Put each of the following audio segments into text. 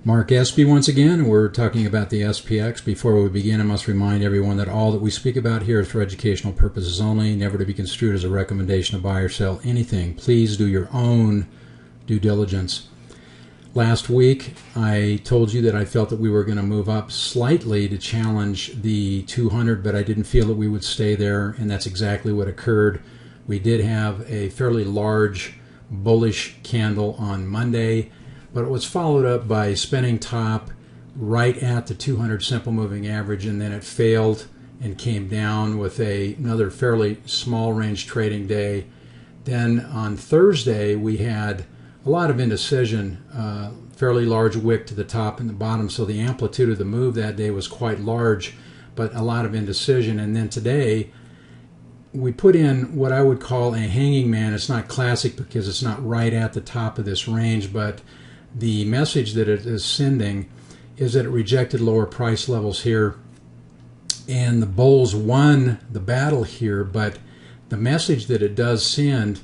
Mark Espy once again. We're talking about the SPX. Before we begin, I must remind everyone that all that we speak about here is for educational purposes only, never to be construed as a recommendation to buy or sell anything. Please do your own due diligence. Last week, I told you that I felt that we were going to move up slightly to challenge the 200, but I didn't feel that we would stay there, and that's exactly what occurred. We did have a fairly large bullish candle on Monday, but it was followed up by a spinning top right at the 200 simple moving average, and then it failed and came down with another fairly small range trading day. Then on Thursday, we had a lot of indecision, fairly large wick to the top and the bottom, so the amplitude of the move that day was quite large, but a lot of indecision. And then today, we put in what I would call a hanging man. It's not classic because it's not right at the top of this range, but the message that it is sending is that it rejected lower price levels here, and the bulls won the battle here, but the message that it does send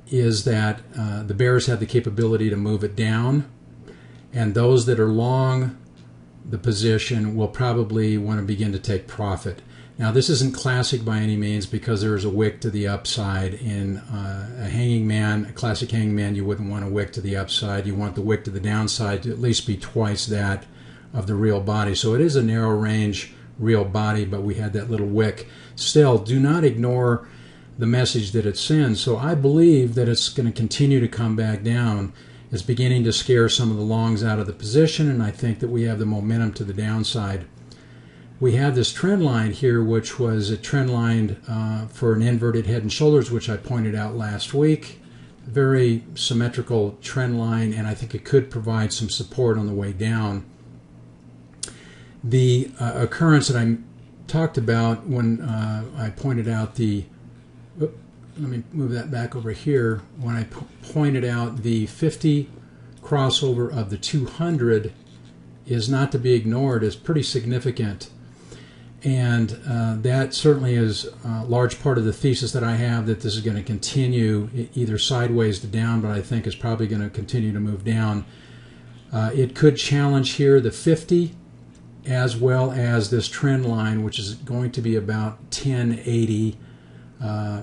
is that the bears have the capability to move it down, and those that are long the position will probably want to begin to take profit. Now, this isn't classic by any means because there is a wick to the upside. In a hanging man, a classic hanging man, you wouldn't want a wick to the upside. You want the wick to the downside to at least be twice that of the real body. So it is a narrow range real body, but we had that little wick. Still, do not ignore the message that it sends. So I believe that it's going to continue to come back down. It's beginning to scare some of the longs out of the position, and I think that we have the momentum to the downside. We have this trend line here, which was a trend line for an inverted head and shoulders, which I pointed out last week. Very symmetrical trend line, and I think it could provide some support on the way down. The occurrence that I talked about when I pointed out the, let me move that back over here, when I pointed out the 50 crossover of the 200 is not to be ignored, is pretty significant. And that certainly is a large part of the thesis that I have, that this is going to continue either sideways to down, but I think it's probably going to continue to move down. It could challenge here the 50 as well as this trend line, which is going to be about 1080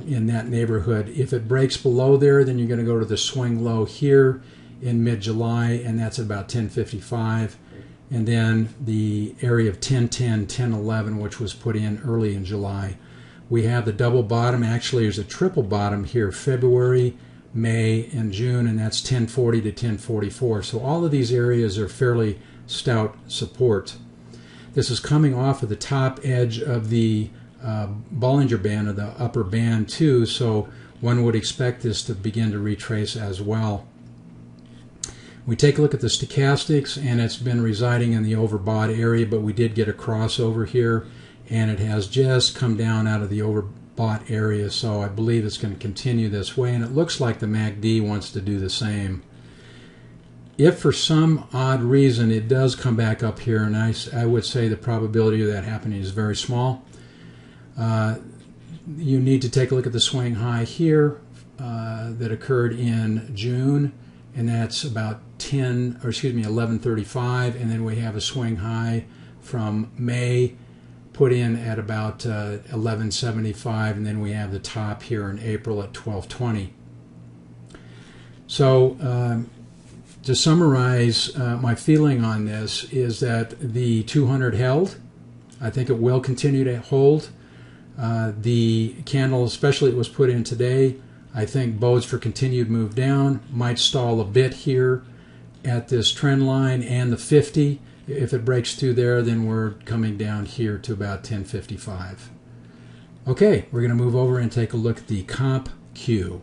in that neighborhood. If it breaks below there, then you're going to go to the swing low here in mid-July, and that's at about 1055. And then the area of 1010, 1011, which was put in early in July. We have the double bottom. Actually, there's a triple bottom here, February, May, and June, and that's 1040 to 1044. So all of these areas are fairly stout support. This is coming off of the top edge of the Bollinger Band, or the upper band too, so one would expect this to begin to retrace as well. We take a look at the stochastics, and it's been residing in the overbought area, but we did get a crossover here, and it has just come down out of the overbought area, so I believe it's going to continue this way, and it looks like the MACD wants to do the same. If for some odd reason it does come back up here, and I would say the probability of that happening is very small, you need to take a look at the swing high here that occurred in June, and that's about 1135, and then we have a swing high from May put in at about 1175, and then we have the top here in April at 1220. So to summarize, my feeling on this is that the 200 held. I think it will continue to hold. The candle, especially it was put in today, I think bodes for continued move down. Might stall a bit here at this trend line and the 50. If it breaks through there, then we're coming down here to about 1055. Okay, we're going to move over and take a look at the comp Q.